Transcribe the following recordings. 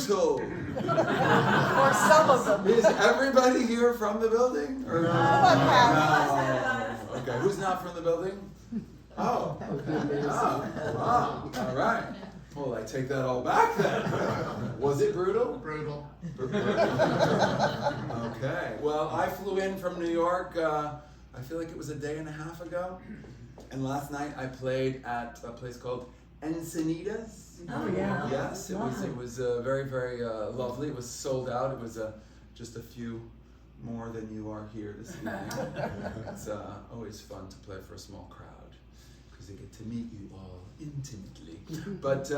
brutal. Or some of them. Is everybody here from the building? Or no? Okay, who's not from the building? Oh, wow, all right. Well, I take that all back then. Was it brutal? Brutal. Okay, well, I flew in from New York, I feel like it was a day and a half ago. And last night I played at a place called Encinitas. Oh, yeah. Yes, it was very, very lovely. It was sold out. It was just a few more than you are here this evening. It's always fun to play for a small crowd because they get to meet you all intimately. But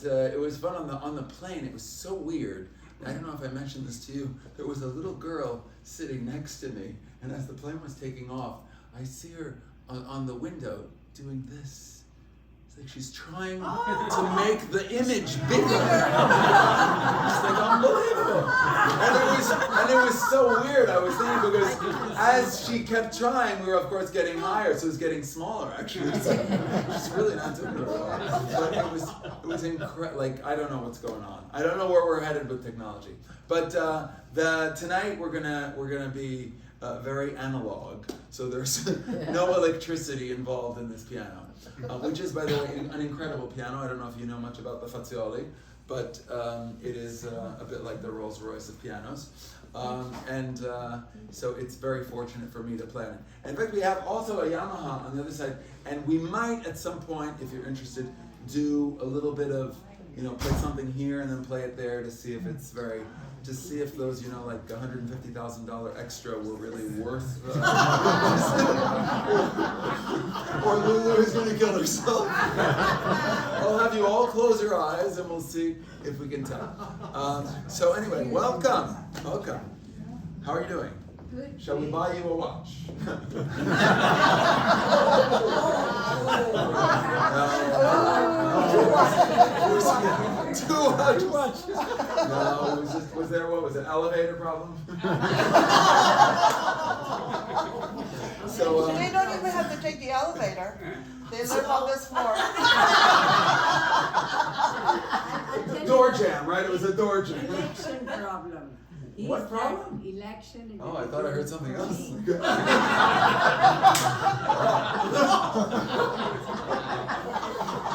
it was fun on the plane. It was so weird. I don't know if I mentioned this to you. There was a little girl sitting next to me, and as the plane was taking off, I see her on the window doing this. It's like she's trying to make the image bigger. It's like unbelievable. And it was so weird. I was thinking because as she kept trying, we were of course getting higher, so it was getting smaller actually. She's really not doing it well. But it was incredible. Like I don't know what's going on. I don't know where we're headed with technology. But tonight we're gonna be very analog. So there's no electricity involved in this piano, which is, by the way, an incredible piano. I don't know if you know much about the Fazioli, but it is a bit like the Rolls Royce of pianos. So it's very fortunate for me to play on it. In fact, we have also a Yamaha on the other side, and we might at some point, if you're interested, do a little bit of, play something here and then play it there to see if it's to see if those, like $150,000 extra were really worth. Or Lulu is going to kill herself. I'll have you all close your eyes and we'll see if we can tell. So anyway, welcome. How are you doing? Good. Shall we buy you a watch? Too much. No, was there an elevator problem? So they don't even have to take the elevator. They live on this floor. Door jam, right? It was a door jam. Election problem. What problem? Election. Oh, I thought I heard something else.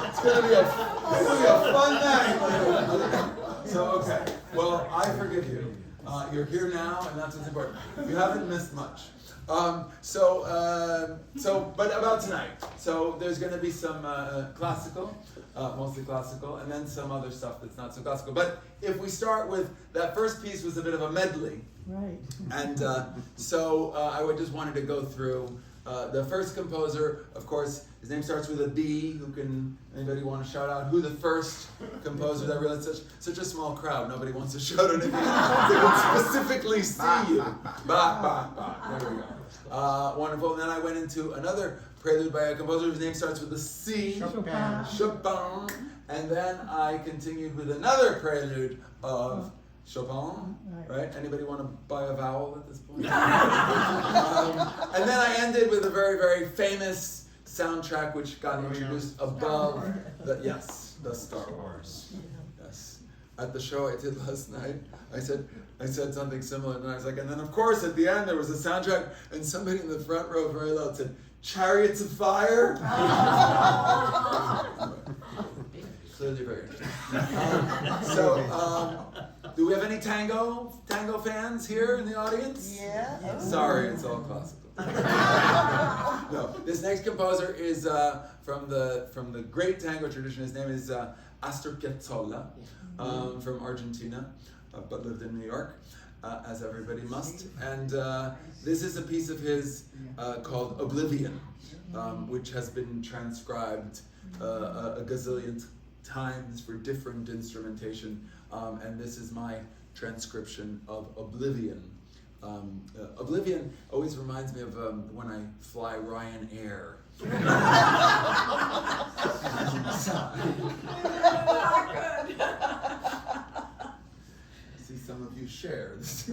It's gonna be a fun night. So okay, well I forgive you. You're here now, and that's what's important. You haven't missed much. But about tonight. So there's going to be some classical, mostly classical, and then some other stuff that's not so classical. But if we start with that first piece was a bit of a medley. Right. And I just wanted to go through the first composer. Of course, his name starts with a B. Anybody want to shout out who the first composer? That really such a small crowd. Nobody wants to shout anything. They can specifically see you. There we go. Wonderful. And then I went into another prelude by a composer whose name starts with a C. Chopin. And then I continued with another prelude of Chopin, right? Anybody want to buy a vowel at this point? And then I ended with a very, very famous soundtrack which got introduced above the Star Wars. Yes. At the show I did last night, I said something similar, and I was like, and then of course at the end there was a soundtrack, and somebody in the front row very loud said, "Chariots of Fire." Clearly very interesting. Do we have any tango fans here in the audience? Yeah. Sorry, it's all classical. No, this next composer is from the great tango tradition. His name is Astor Piazzolla, from Argentina, but lived in New York, as everybody must. And this is a piece of his called Oblivion, which has been transcribed a gazillion times for different instrumentation, and this is my transcription of Oblivion. Oblivion always reminds me of when I fly Ryanair. I see some of you share this.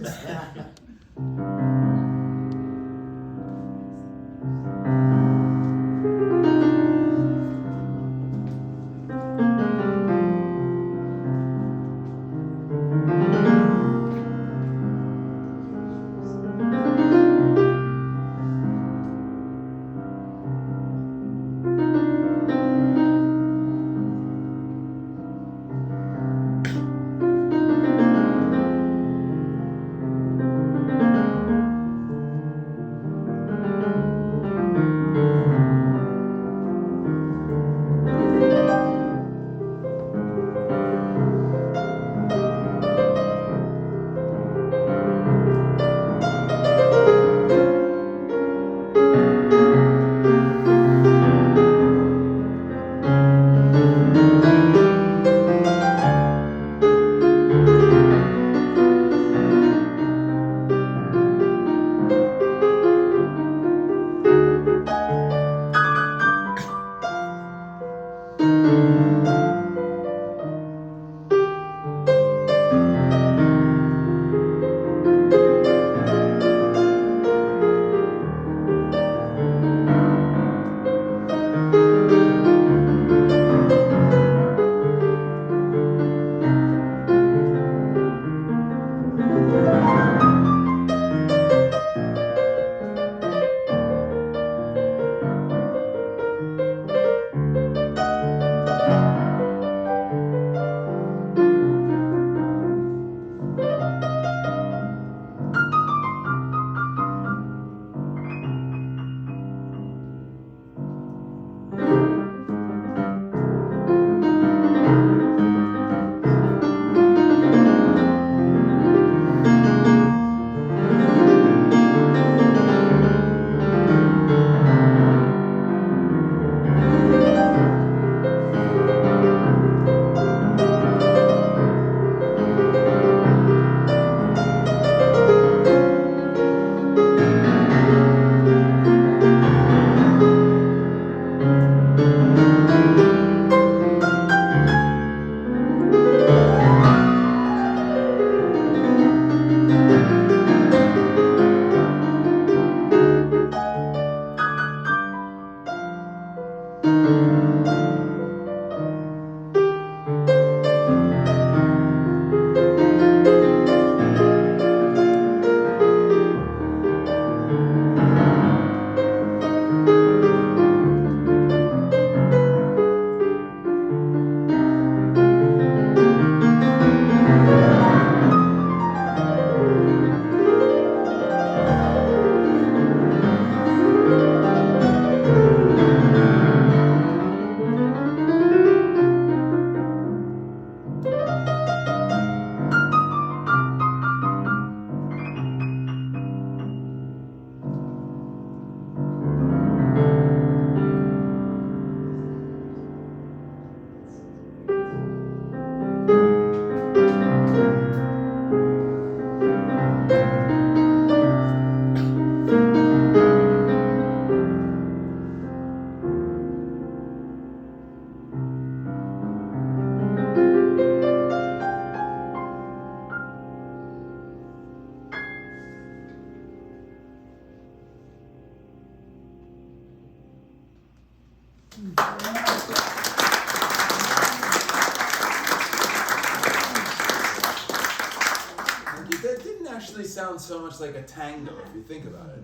That didn't actually sound so much like a tango if you think about it,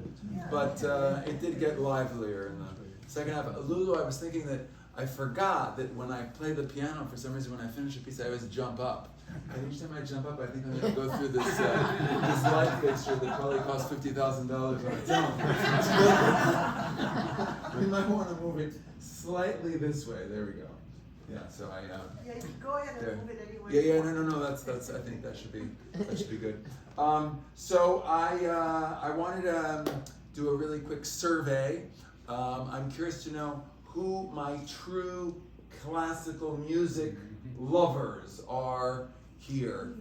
but it did get livelier in the second half. Lulu, I was thinking that I forgot that when I play the piano, for some reason when I finish a piece, I always jump up. And each time I jump up, I think I'm going to go through this this light fixture that probably cost $50,000 on its own. We might want to move it slightly this way. There we go. Yeah, so I. Yeah, you can go ahead and move it anyway. Yeah, no. That's. I think that should be good. So I wanted to do a really quick survey. I'm curious to know who my true classical music lovers are here.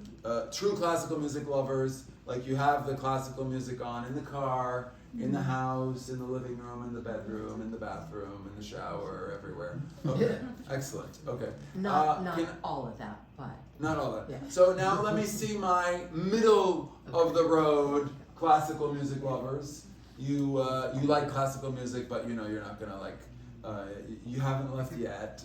True classical music lovers, like you have the classical music on in the car, in the house, in the living room, in the bedroom, in the bathroom, in the shower, everywhere. Okay, excellent. Okay. Not all of that, but. Not all that. Yeah. So now let me see my middle of the road classical music lovers. You like classical music, but you know you're not gonna like. You haven't left yet.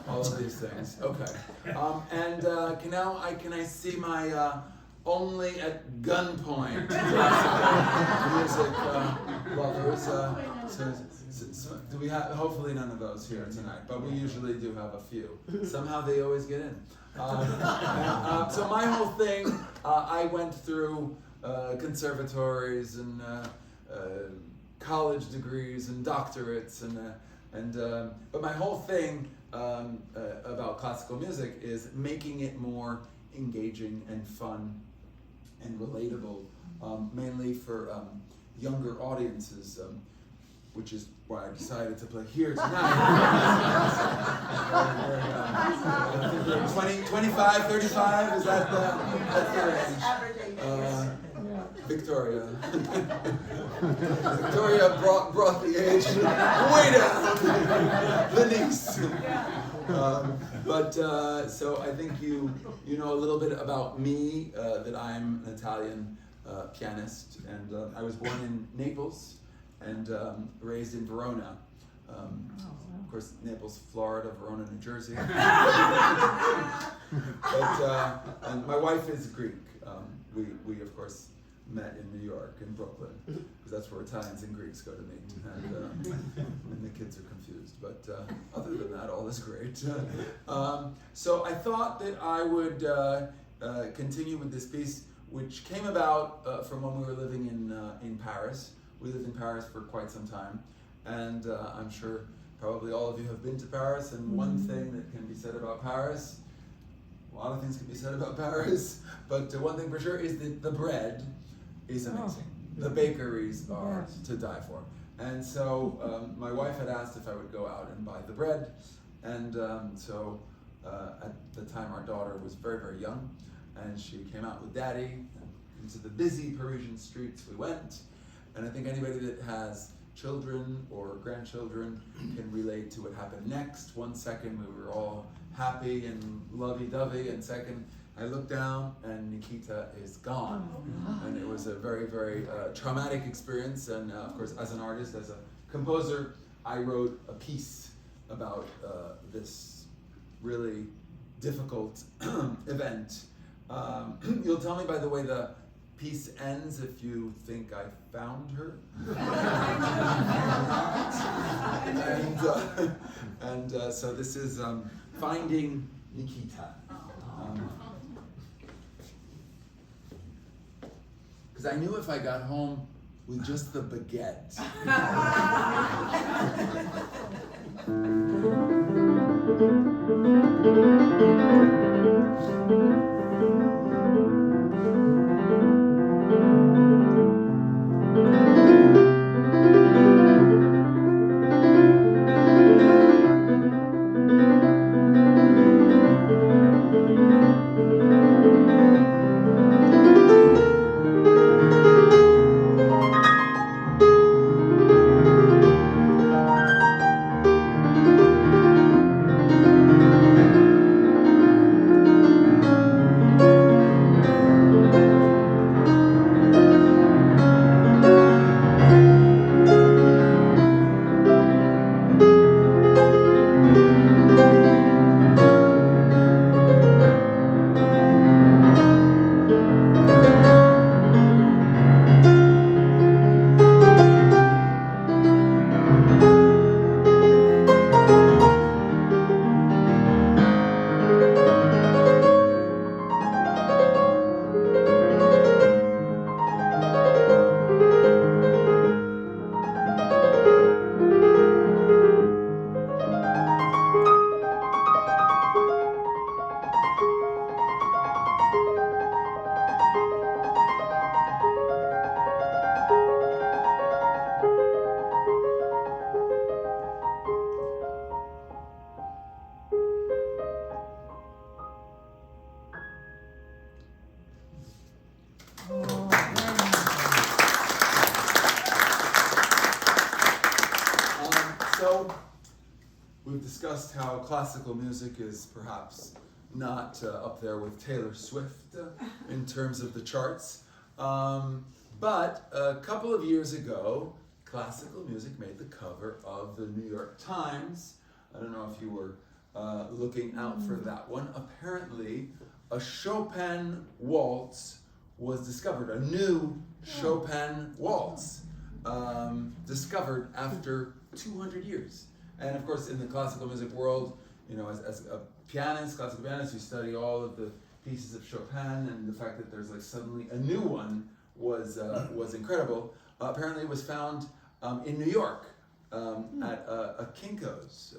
All of these things. Okay. Can I see my only at gunpoint classical music lovers? So do we have? Hopefully none of those here tonight, but we usually do have a few. Somehow they always get in. So my whole thing, I went through conservatories and college degrees and doctorates but my whole thing about classical music is making it more engaging and fun and relatable, mainly for younger audiences, which is why I decided to play here tonight. 25, 35, is that that's the range? Victoria. Victoria brought the age way down. The niece. So I think you know a little bit about me, that I'm an Italian pianist, and I was born in Naples and raised in Verona. Of course, Naples, Florida, Verona, New Jersey. And my wife is Greek. We of course met in New York, in Brooklyn, because that's where Italians and Greeks go to meet, and the kids are confused. But other than that, all is great. So I thought that I would continue with this piece, which came about from when we were living in Paris. We lived in Paris for quite some time, and I'm sure probably all of you have been to Paris, and one thing that can be said about Paris, a lot of things can be said about Paris, but one thing for sure is that the bread is amazing. The bakeries are to die for. And so my wife had asked if I would go out and buy the bread, and so at the time our daughter was very, very young, and she came out with Daddy, and into the busy Parisian streets we went, and I think anybody that has children or grandchildren can relate to what happened next. 1 second we were all happy and lovey-dovey, and second I looked down and Nikita is gone. And it was a very, very traumatic experience, and of course as an artist, as a composer, I wrote a piece about this really difficult event. You'll tell me, by the way, the piece ends if you think I found her. So this is Finding Nikita. Because I knew if I got home with just the baguette. we've discussed how classical music is perhaps not up there with Taylor Swift in terms of the charts. But a couple of years ago, classical music made the cover of the New York Times. I don't know if you were looking out for that one. Apparently, a Chopin waltz was discovered, a new Chopin waltz discovered after 200 years. And of course, in the classical music world, you know, as a pianist, classical pianist, you study all of the pieces of Chopin, and the fact that there's like suddenly a new one was incredible. Apparently, it was found in New York at a Kinko's.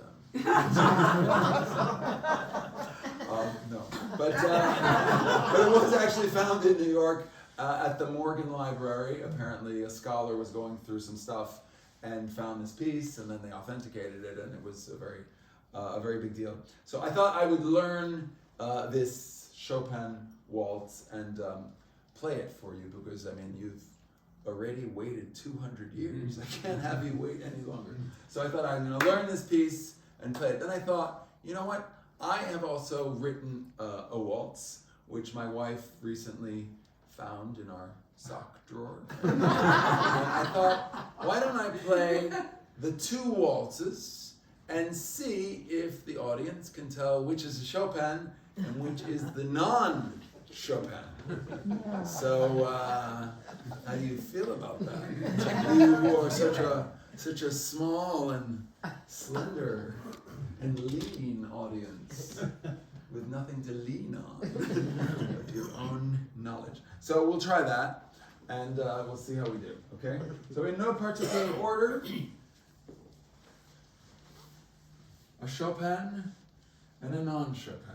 No, but it was actually found in New York at the Morgan Library. Apparently, a scholar was going through some stuff and found this piece, and then they authenticated it, and it was a very big deal. So I thought I would learn this Chopin waltz and play it for you, because I mean you've already waited 200 years. I can't have you wait any longer. So I thought I'm going to learn this piece and play it. Then I thought, you know what? I have also written a waltz, which my wife recently found in our sock drawer. And I thought, why don't I play the two waltzes and see if the audience can tell which is a Chopin and which is the non-Chopin. So, how do you feel about that? You are such a small and slender and lean audience with nothing to lean on but your own knowledge. So we'll try that, and we'll see how we do. Okay? So in no particular order, a Chopin and a non-Chopin.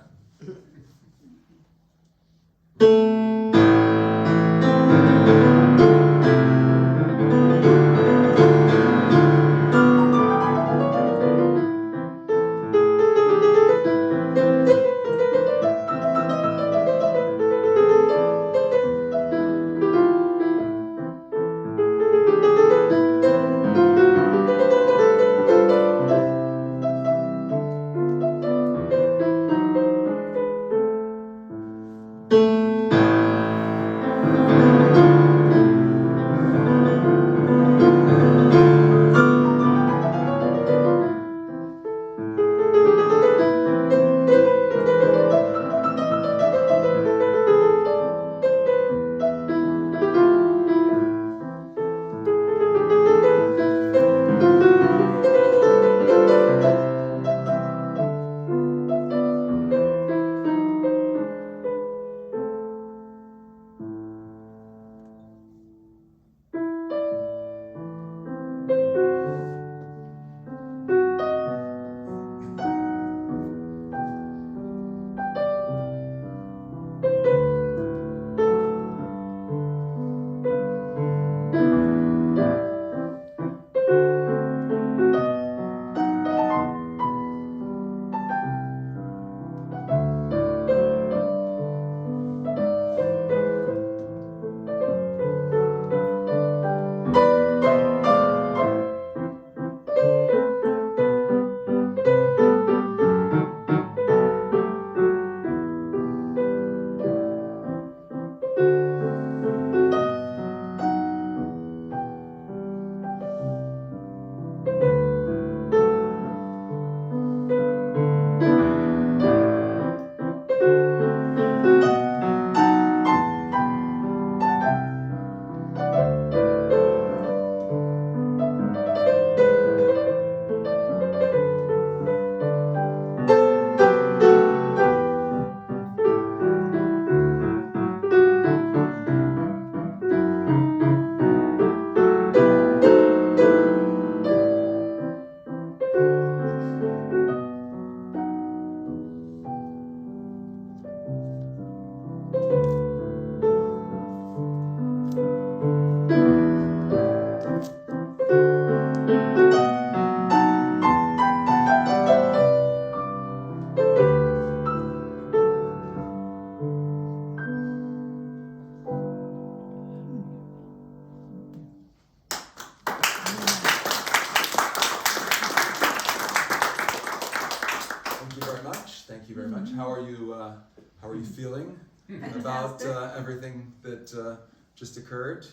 about everything that just occurred?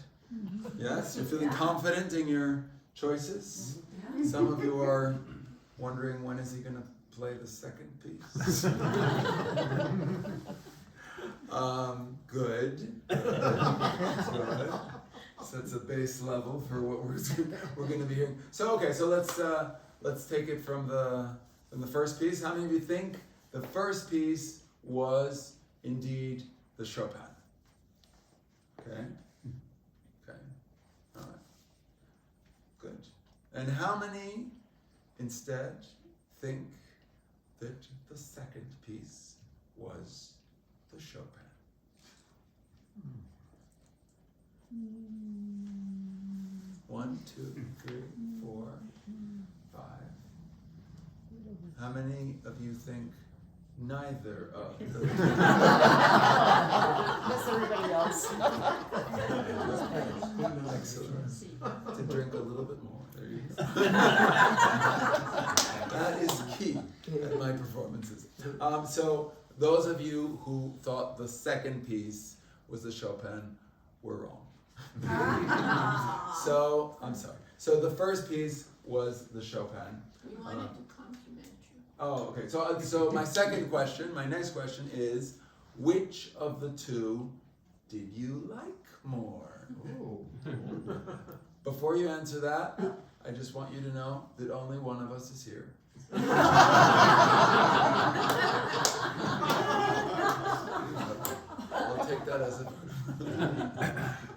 Yes, you're feeling confident in your choices. Some of you are wondering when is he going to play the second piece. Good. Good. So it's a base level for what we're going to be hearing. So okay, so let's take it from the first piece. How many of you think the first piece was indeed the Chopin? Okay. Okay. All right. Good. And how many instead think that the second piece was the Chopin? One, two, three, four, five. How many of you think neither of the Miss everybody else. Excellent. To drink a little bit more. There you go. That is key at my performances. So those of you who thought the second piece was the Chopin were wrong. So I'm sorry. So the first piece was the Chopin. We wanted to compliment you. Oh, okay. So my second question, my next question is, which of the two did you like more? Before you answer that, I just want you to know that only one of us is here. I'll take that as a vote.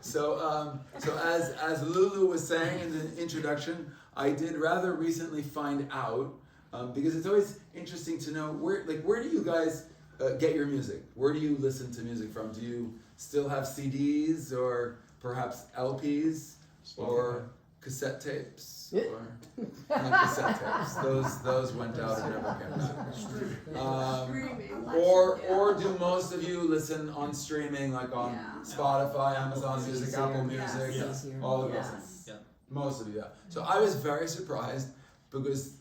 So as Lulu was saying in the introduction, I did rather recently find out, because it's always interesting to know where do you guys get your music? Where do you listen to music from? Do you still have CDs or perhaps LPs or cassette tapes? Or not cassette tapes. Those went out and never came back. Or do most of you listen on streaming, like on Spotify, Amazon Music, Apple Music, all of those? Yeah. Most of you, yeah. So I was very surprised because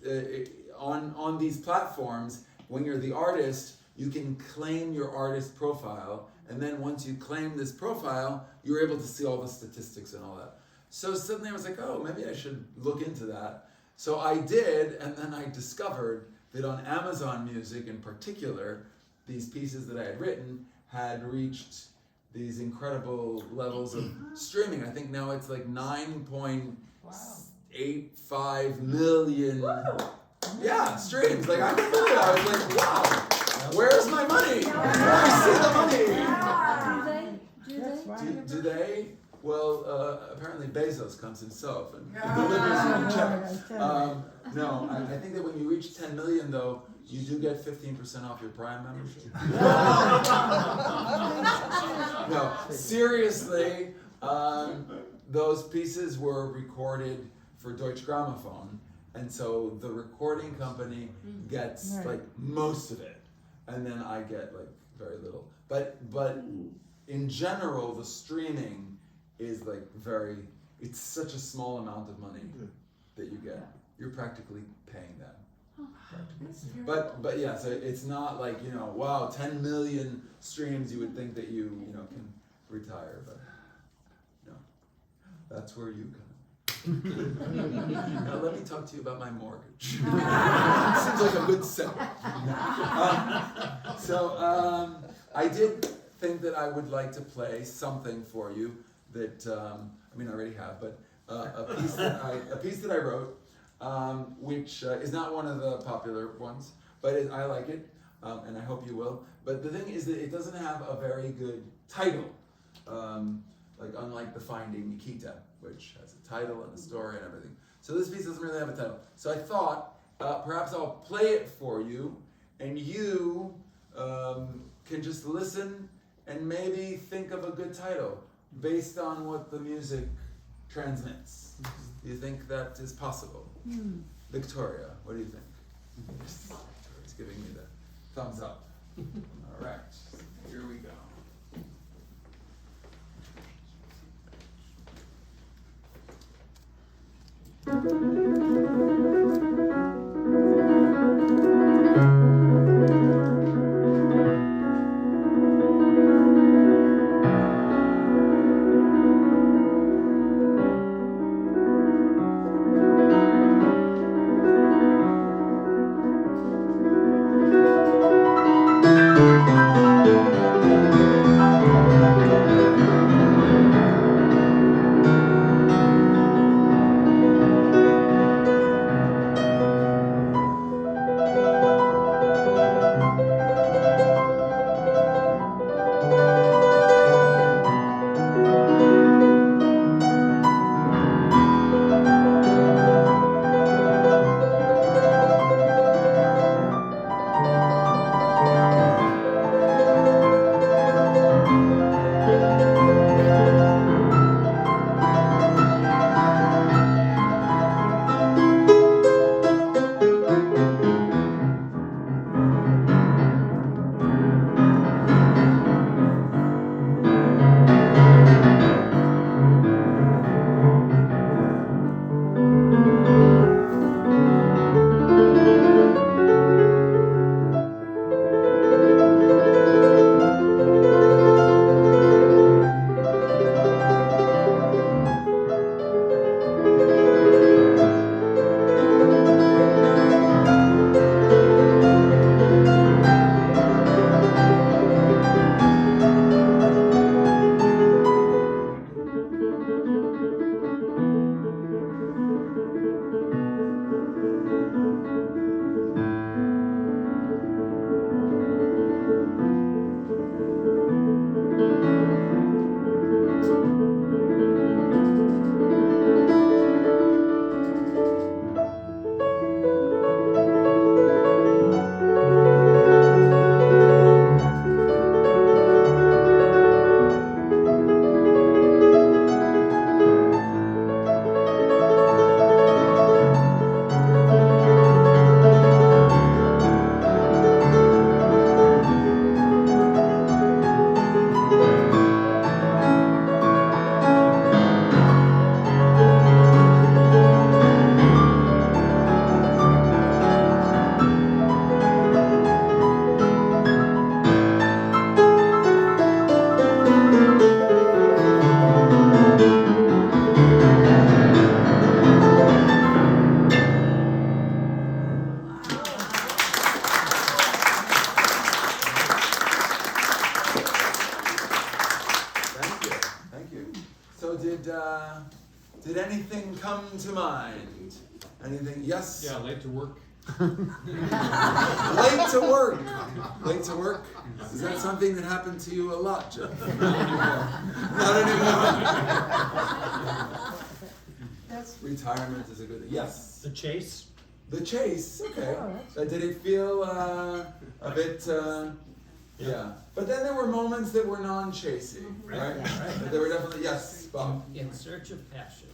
on these platforms, when you're the artist, you can claim your artist profile, and then once you claim this profile, you're able to see all the statistics and all that. So suddenly I was like, oh, maybe I should look into that. So I did, and then I discovered that on Amazon Music in particular, these pieces that I had written had reached these incredible levels of streaming. I think now it's like 9.85 million streams. Like, I couldn't believe it. I was like, wow, where's my money? I see the money. Do they? Well, apparently Bezos comes himself and delivers you a check. No, I think that when you reach 10 million, though, you do get 15% off your Prime membership. No, seriously, those pieces were recorded for Deutsche Grammophon, and so the recording company gets like most of it, and then I get like very little. But in general, the streaming is like it's such a small amount of money that you get. You're practically paying them. But yeah, so it's not like, wow, 10 million streams, you would think that you can retire, but no, that's where you come in. Now let me talk to you about my mortgage. Seems like a good setup. I did think that I would like to play something for you that, I already have, but a piece that I wrote, which is not one of the popular ones, but I like it, and I hope you will. But the thing is that it doesn't have a very good title, like unlike The Finding Nikita, which has a title and a story and everything. So this piece doesn't really have a title. So I thought perhaps I'll play it for you, and you can just listen and maybe think of a good title based on what the music transmits. Do you think that is possible? Victoria, what do you think? Victoria's giving me the thumbs up. All right, here we go. did anything come to mind? Anything? Yes. Yeah, late to work. Late to work. Late to work. Is that something that happened to you a lot, Jeff? Not anymore. Retirement is a good. Yes. The chase. The chase. Okay. Did it feel a bit? Yeah. But then there were moments that were non-chasey, right? Right. There were definitely yes, Bob. In search of passion.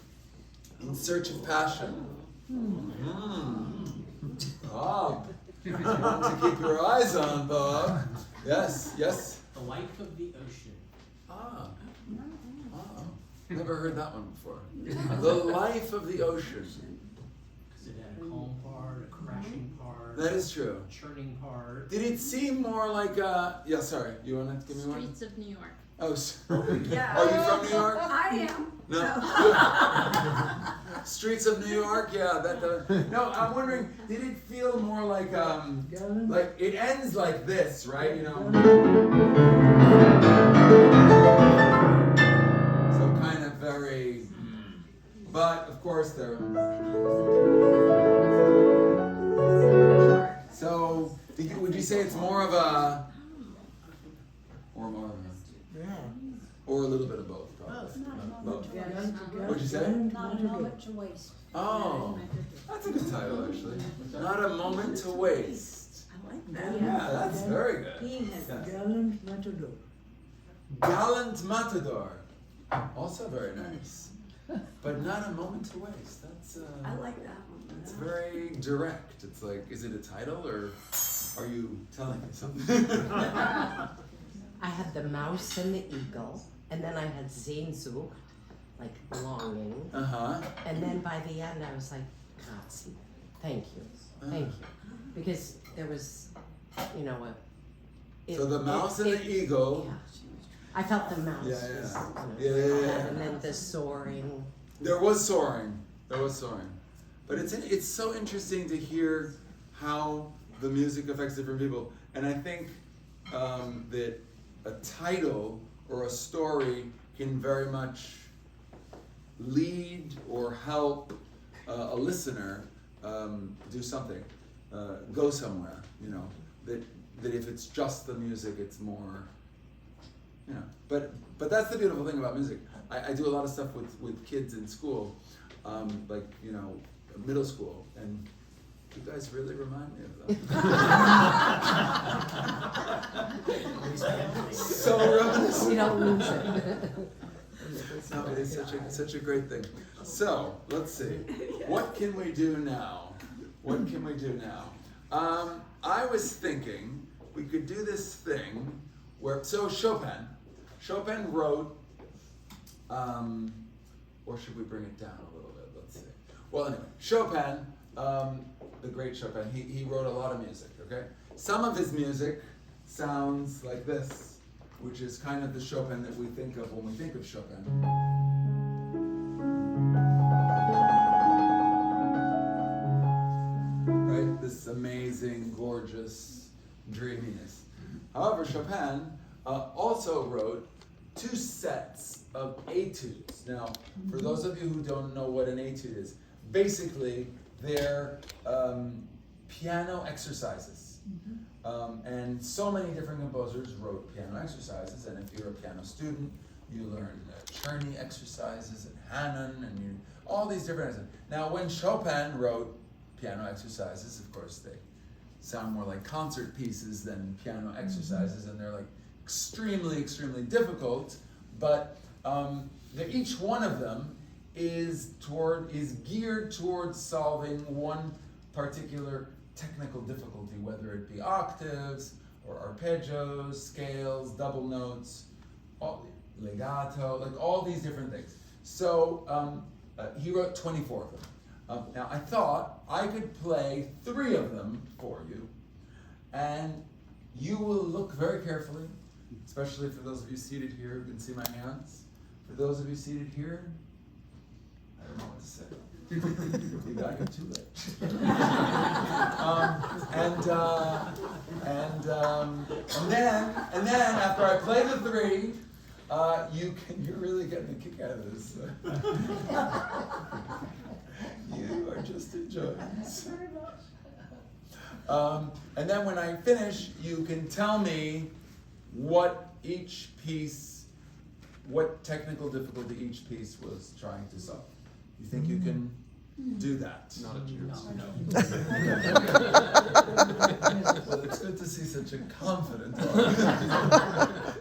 In search of passion. Bob. One to keep your eyes on, Bob. Yes, yes. The life of the ocean. Ah. Never heard that one before. The life of the ocean. Because it had a calm part, a crashing part, That is true. a churning part. Did it seem more like yeah, sorry. You want to give me one? Streets of New York. Oh, Yeah. are you from New York? I am. No. Streets of New York, yeah. No, I'm wondering, did it feel more like it ends like this, right? You know. So kind of very, but of course there. So would you say it's more of a, or more of a? Or a little bit of both, probably. Both. What'd you say? Not a moment to waste. Oh, that's a good title, actually. Not a moment to waste. I like that. Yeah, that's very good. He has Yes. gallant matador. Gallant matador. Also very nice. But not a moment to waste. That's I like that one. it's very direct. It's like, is it a title or are you telling me something? I had the mouse and the eagle, and then I had Sehnsucht, like longing, Uh-huh. and then by the end I was like, grazie, thank you, because there was, you know, So the mouse and the eagle. Yeah, I felt the mouse. Yeah, was, yeah. Yeah. and then the soaring. There was soaring. But it's so interesting to hear how the music affects different people. And I think that a title or a story can very much lead or help a listener do something, go somewhere. You know, that if it's just the music, it's more. You know, but that's the beautiful thing about music. I do a lot of stuff with kids in school, like, you know, middle school, and you guys really remind me of them. So reminiscent. You don't lose it. No, it is such a great thing. So let's see, what can we do now? I was thinking we could do this thing where Chopin wrote, or should we bring it down a little bit? Let's see. Well, anyway, Chopin, the great Chopin, he wrote a lot of music, okay? Some of his music sounds like this, which is kind of the Chopin that we think of when we think of Chopin. Right? This amazing, gorgeous dreaminess. However, Chopin also wrote 2 sets of etudes. Now, for those of you who don't know what an etude is, basically they're piano exercises. And so many different composers wrote piano exercises, and if you're a piano student, you learn Czerny exercises and Hanon, and all these different exercises. Now, when Chopin wrote piano exercises, of course, they sound more like concert pieces than piano exercises, and they're like extremely, extremely difficult, but each one of them is geared towards solving one particular technical difficulty, whether it be octaves or arpeggios, scales, double notes, legato, like all these different things. So he wrote 24 of them. Now I thought I could play 3 of them for you, and you will look very carefully, especially for those of you seated here who can see my hands. For those of you seated here, I don't know what to say. You got here too late. And then after I play the 3, You're really getting a kick out of this. You are just enjoying this. And then when I finish, you can tell me what technical difficulty each piece was trying to solve. You think you can do that? Not a chance. Well, it's good to see such a confident audience.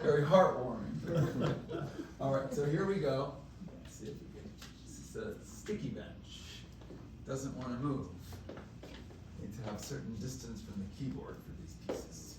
Very heartwarming. All right, so here we go. Let's see if we can. This is a sticky bench. Doesn't want to move. Need to have certain distance from the keyboard for these pieces.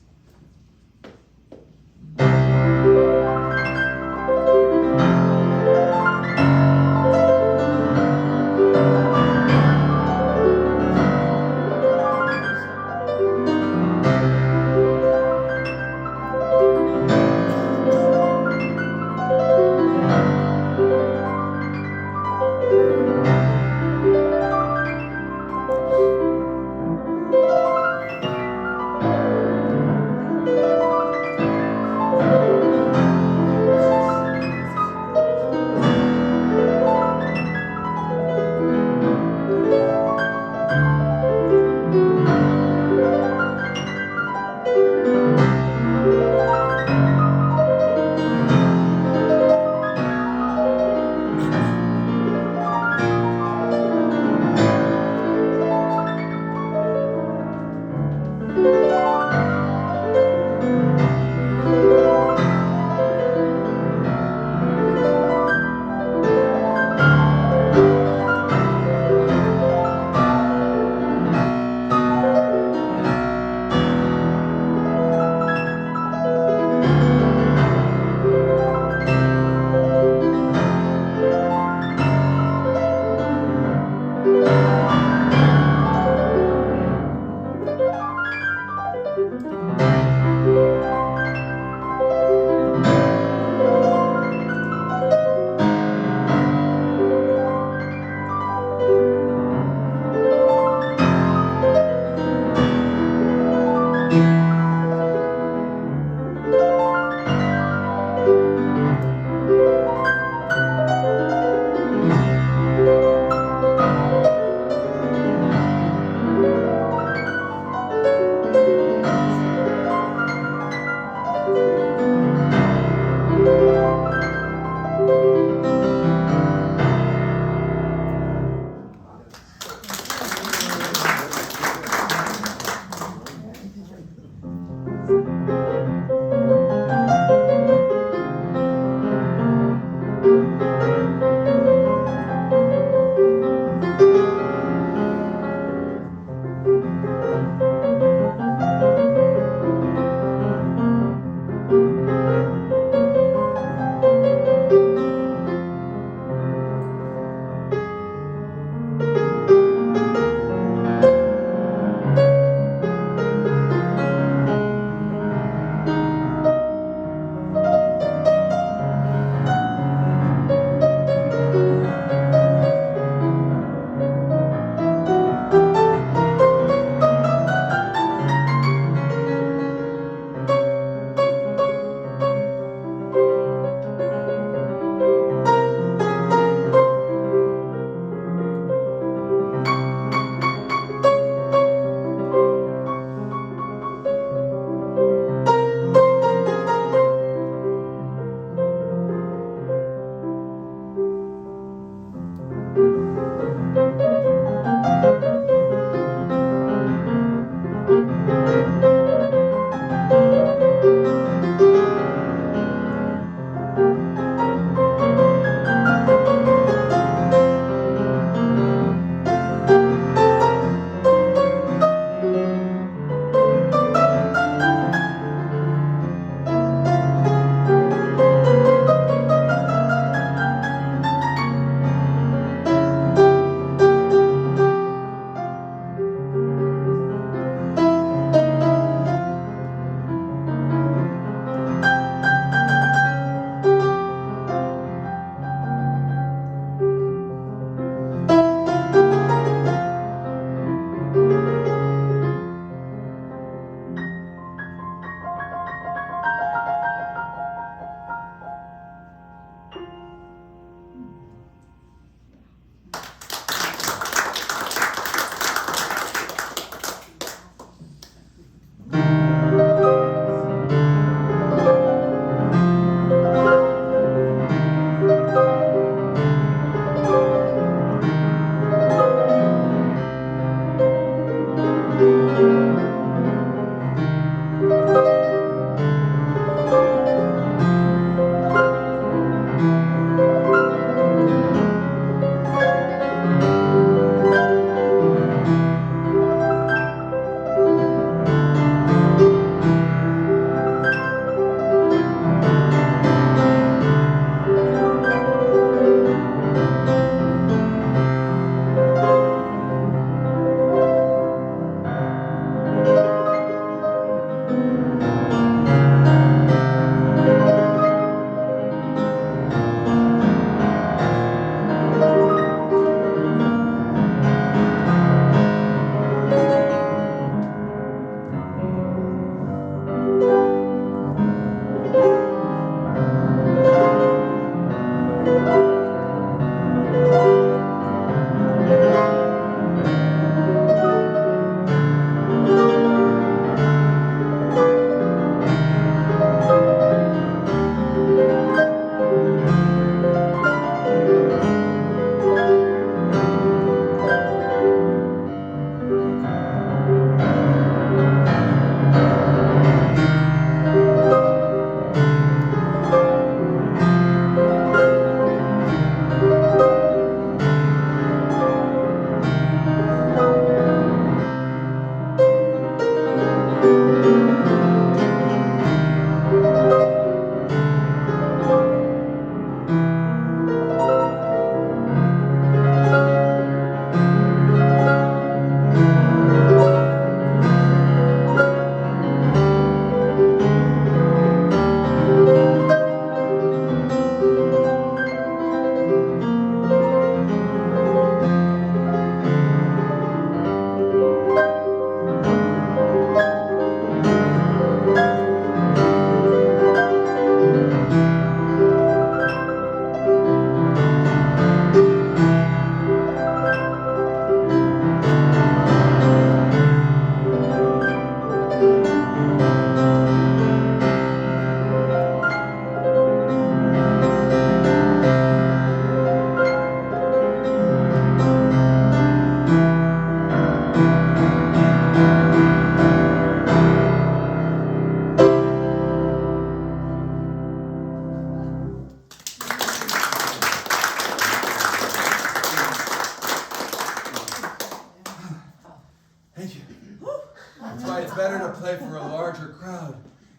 play for a larger crowd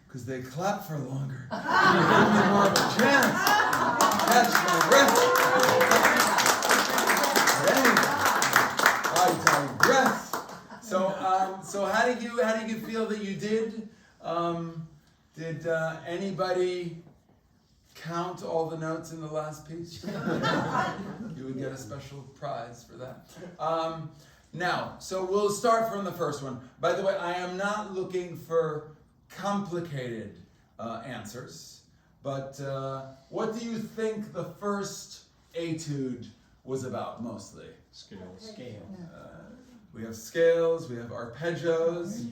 because they clap for longer. Give me more of a chance. Catch my breath. But anyway, I digress. So how did you feel that you did? Did anybody count all the notes in the last piece? You would get a special prize for that. Now, so we'll start from the first one. By the way, I am not looking for complicated answers, but what do you think the first etude was about mostly? Scale. We have scales, we have arpeggios.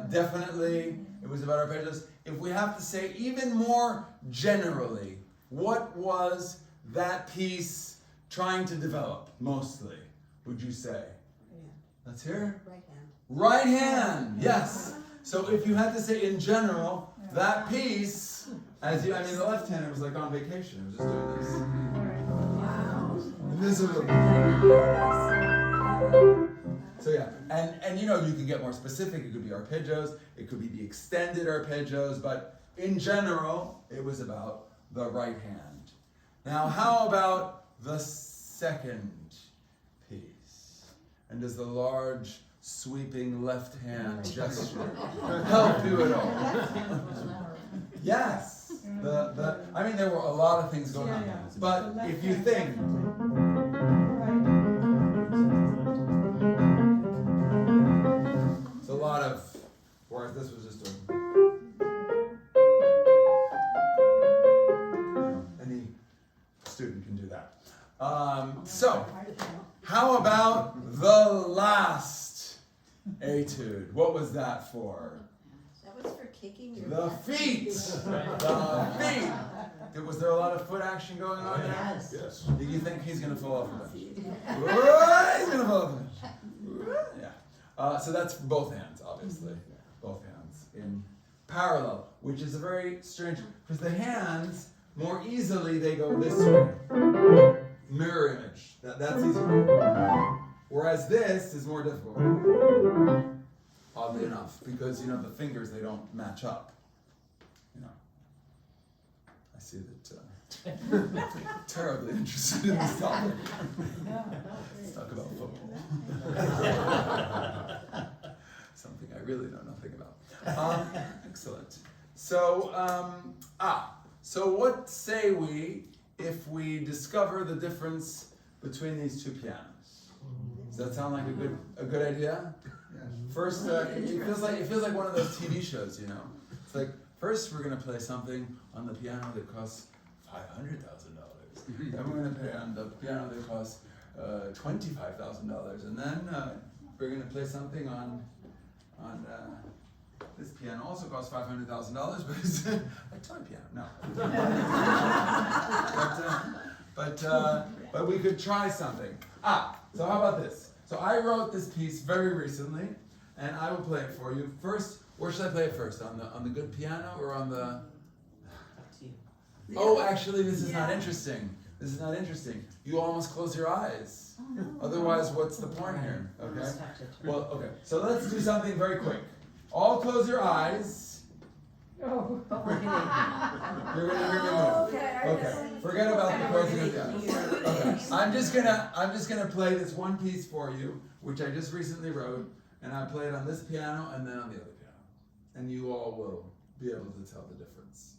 Definitely, it was about arpeggios. If we have to say even more generally, what was that piece trying to develop mostly, would you say? Let's hear. Right hand. Right hand, yes. So if you had to say in general, that piece, the left hand, it was like on vacation. It was just doing this. This is so yeah, and you could get more specific. It could be arpeggios, it could be the extended arpeggios, but in general, it was about the right hand. Now, how about the second piece? And does the large, sweeping left hand gesture help you at all? Yes. There were a lot of things going on. But if you think, it's a lot of, whereas this was just doing, any student can do that. So, how about the last etude? What was that for? That was for kicking your The butt. feet. The feet. Was there a lot of foot action going on there? Yes. Do you think he's going to fall off the bench? He's going to fall off the bench. Yeah. So that's both hands, obviously. Both hands in parallel, which is a very strange, because the hands, more easily, they go this way. Mirror image. That's easy. Whereas this is more difficult. Oddly enough, because the fingers, they don't match up. I see that terribly interested in this topic. Let's talk about football. Something I really know nothing about. Excellent. So, so what say we if we discover the difference between these two pianos? Does that sound like a good idea? First, it feels like one of those TV shows, It's like, first we're going to play something on the piano that costs $500,000. Then we're going to play on the piano that costs $25,000, and then we're going to play something on this piano. Also costs $500,000, but it's a toy piano. No. But we could try something. So how about this? So I wrote this piece very recently, and I will play it for you. First, where should I play it first? On the good piano or on the? Oh, actually, this is not interesting. This is not interesting. You almost close your eyes. Otherwise, what's the point here? Okay. Well, okay. So let's do something very quick. All close your eyes. You're gonna hear me move. Okay. Forget about the closing of the eyes. Okay. I'm just gonna play this one piece for you, which I just recently wrote, and I play it on this piano and then on the other piano, and you all will be able to tell the difference.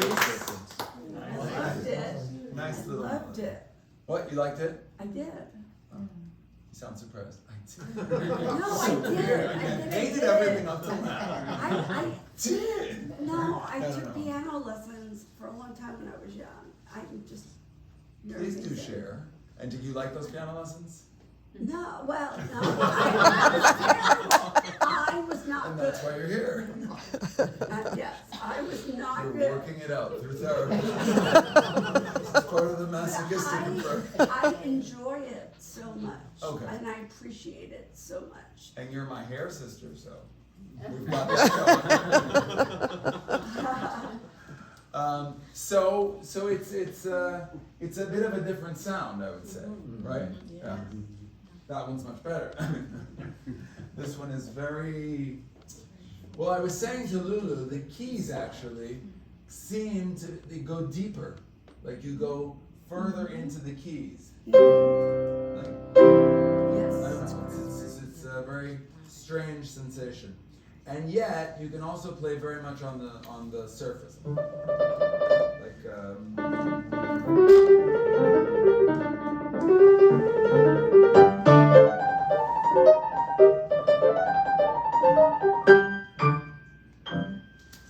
Loved it. Nice little Loved melody. it. What, you liked it? I did. You sound surprised. I did. No, I So did. weird. I did. Hated everything up till now. I Did. no, I don't took know. piano lessons for a long time when I was young. I'm just. Please do nervous. share. And did you like those piano lessons? No, well, no. I was not And good. that's why you're here. Yes, I was not You're good. working it out through therapy. It's part of the But masochistic approach. I enjoy it so much. Okay. And I appreciate it so much. And you're my hair sister, so we've got this going. So it's a bit of a different sound, I would say, right? Yeah. That one's much better. This one is very. Well, I was saying to Lulu, the keys actually seem to they go deeper, like you go further into the keys. Like, I Yes. don't know. It's a very strange sensation, and yet you can also play very much on the surface, like.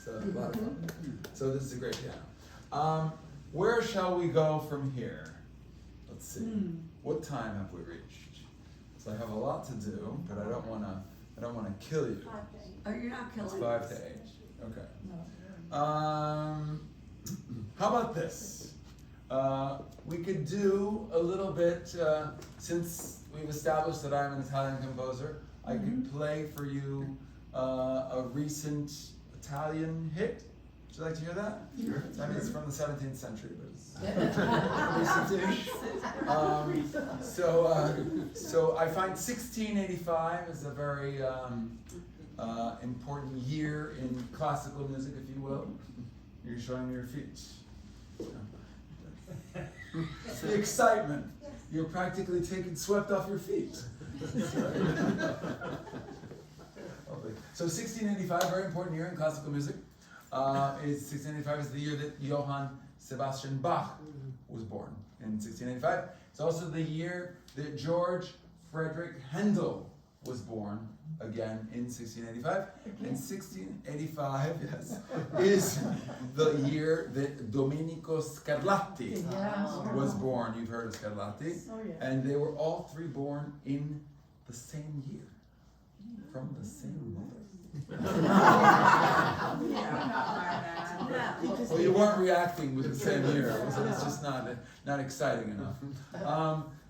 So a lot of fun. So this is a great piano. Where shall we go from here? Let's see. What time have we reached? So I have a lot to do, but I don't wanna kill you. Oh, you're not It's killing 5 us. to 8. Okay. How about this? We could do a little bit, since we've established that I'm an Italian composer, I could play for you a recent Italian hit. Would you like to hear that? Sure. I mean, it's from the 17th century, but it's recent-ish. So I find 1685 is a very important year in classical music, if you will. You're showing me your feet. It's the excitement. You're practically swept off your feet. So 1685, very important year in classical music. 1685 is the year that Johann Sebastian Bach was born, in 1685. It's also the year that George Frederick Handel was born, again in 1685. And 1685, yes, is the year that Domenico Scarlatti was born. You've heard of Scarlatti. And they were all three born in the same year, from the same mother. Well, you weren't reacting with the same year. It's just not exciting enough.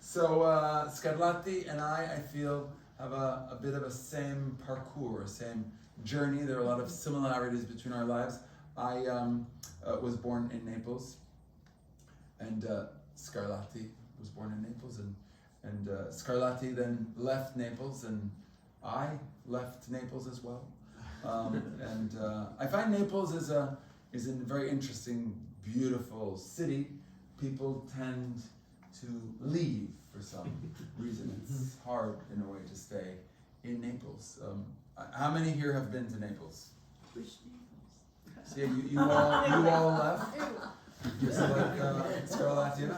Scarlatti and I feel, have a bit of a same parcours, a same journey. There are a lot of similarities between our lives. I was born in Naples, and Scarlatti was born in Naples, and Scarlatti then left Naples, and I left Naples as well. I find Naples is a very interesting, beautiful city. People tend to leave for some reason. It's hard in a way to stay in Naples. How many here have been to Naples? See, you all left. Just like Scarlatti and I.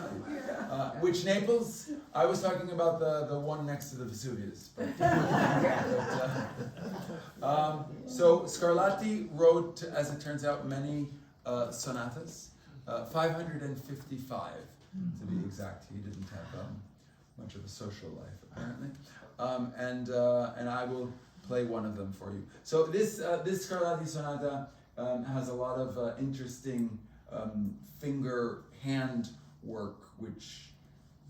Which Naples? I was talking about the one next to the Vesuvius. So Scarlatti wrote, as it turns out, many sonatas, 555 to be exact. He didn't have much of a social life, apparently. And I will play one of them for you. So this Scarlatti sonata has a lot of interesting hand work, which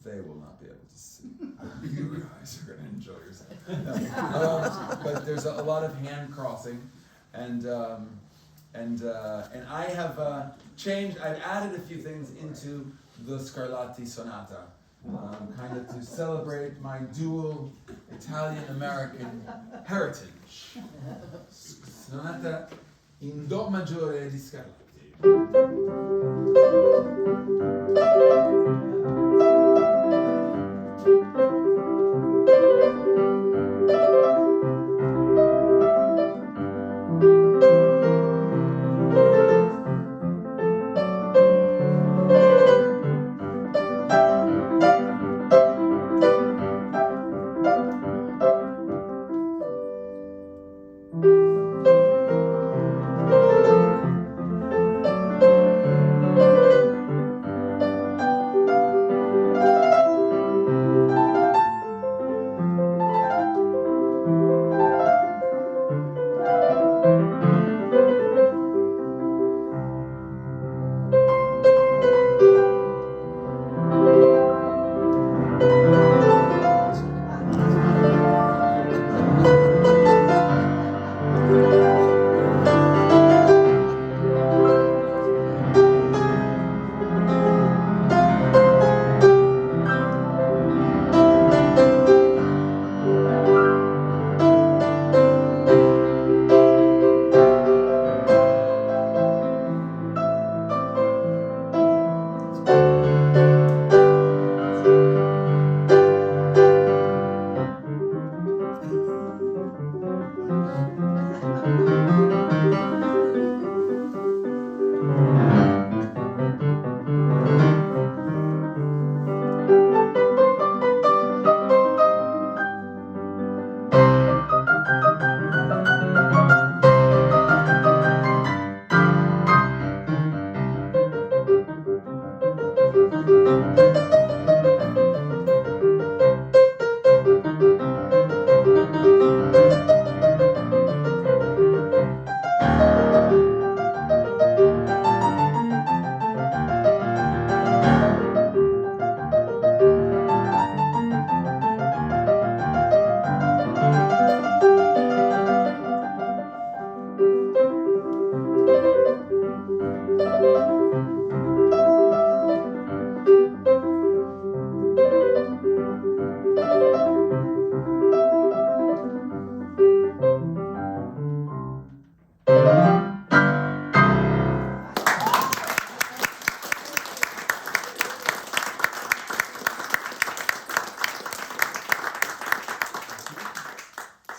they will not be able to see. You guys are going to enjoy yourself. But there's a lot of hand crossing, and I have changed. I've added a few things into the Scarlatti sonata, kind of to celebrate my dual Italian-American heritage. Sonata in Do maggiore di Scarlatti.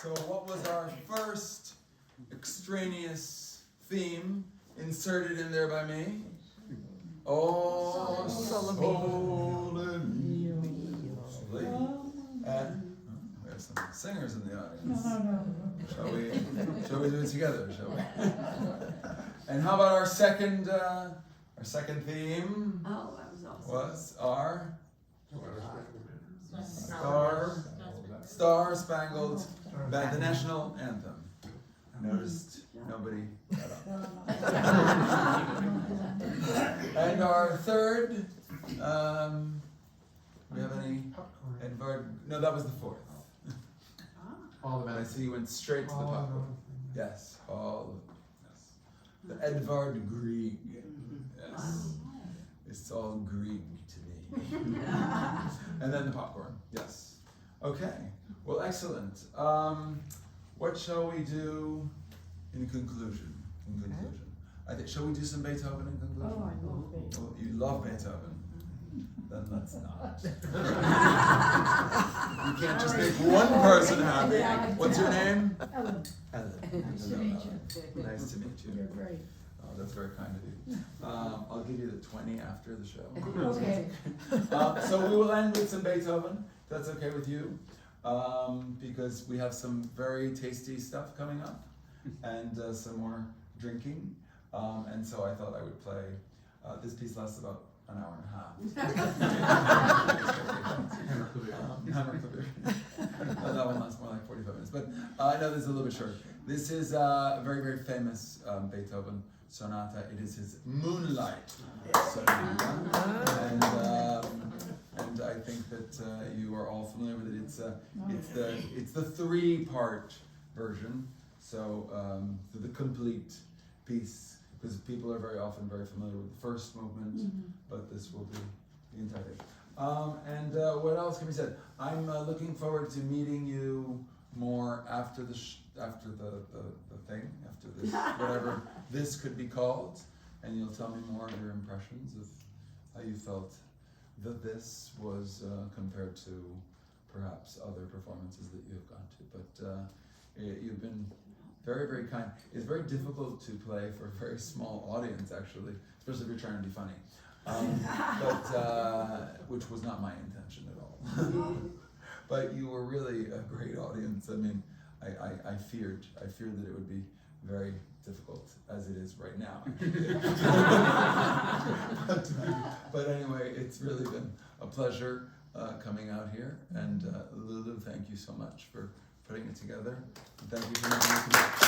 So what was our first extraneous theme inserted in there by me? Oh, Sole Sole and we have some singers in the audience. Shall we do it together, shall we? And how about our second theme Oh, that was awesome. was our Star Spangled Banner, the national anthem. Noticed nobody got up. And our third, we have any Edvard? No, that was the fourth. All the I best. see you went straight to the popcorn. Yes, yes. The Edvard Grieg. Yes. It's all Grieg to me. And then the popcorn. Yes. Okay. Well, excellent. What shall we do in conclusion? I think, shall we do some Beethoven in conclusion? Oh, I love Beethoven. Well, you love Beethoven. Then let's not. You can't just make one person happy. What's your name? Ellen, Ellen. nice to Hello, meet Ellen. you. Nice to meet you. You're great. Oh, that's very kind of you. I'll give you the 20 after the show. Okay. So we will end with some Beethoven, if that's okay with you, because we have some very tasty stuff coming up and some more drinking. And so I thought I would play, this piece lasts about an hour and a half. Hammerklavier. That one lasts more like 45 minutes, but I know this is a little bit short. This is a very, very famous Beethoven sonata. It is his Moonlight sonata, and I think that you are all familiar with it. It's the three-part version, so the complete piece. Because people are very often very familiar with the first movement, but this will be the entire thing. And what else can be said? I'm looking forward to meeting you more after the thing, after this, whatever this could be called, and you'll tell me more of your impressions of how you felt that this was compared to perhaps other performances that you have gone to. But you've been very, very kind. It's very difficult to play for a very small audience, actually, especially if you're trying to be funny. Which was not my intention at all. But you were really a great audience. I mean, I feared that it would be very difficult, as it is right now. but anyway, it's really been a pleasure coming out here. And Lulu, thank you so much for putting it together. Thank you for making it connect.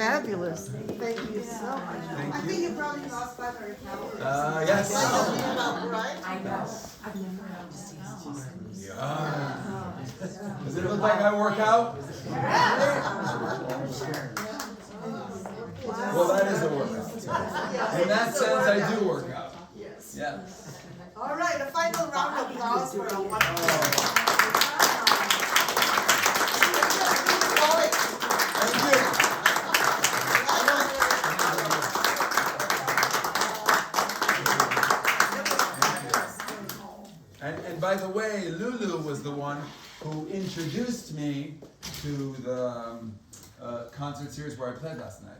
fabulous. Thank you so much. Thank I you. think you probably lost 500 calories. Yes. Right? I know. I've never had to see Yeah. Does it look like I work out? Well, that is a workout. In that sense, I do work out. Yes. Yeah. All right, a final round of applause for a wonderful. Thank you. And by the way, Lulu was the one who introduced me to the concert series where I played last night.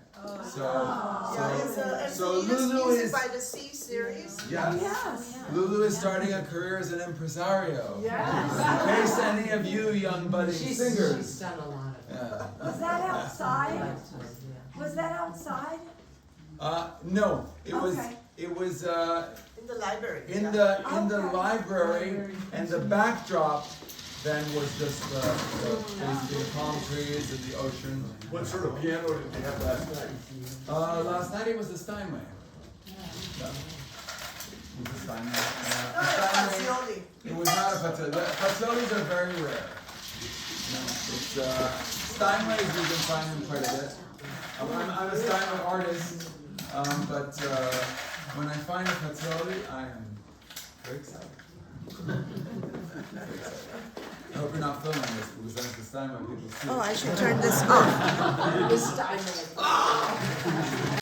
So Lulu Music is by the Sea series. yes. Lulu is starting a career as an impresario. In case any of you young budding She's singers. done a lot of it. Yeah. Was that outside? Yeah. Was that outside? No, it was Okay. In the library. in the Okay. library, and the backdrop then was just basically the palm trees and the ocean. What sort of piano did you have last night? Last night it was a Steinway. Yeah. It was a Steinway. No, Fazioli. It was not a Fazioli. Faziolis are very rare. No, it's Steinways, you can find them quite a bit. I'm a Steinway artist, but when I find a Fazioli, I am very excited. Very excited. I hope you're not filming this because that's the Steinway people see. Oh, I should turn this off. This time.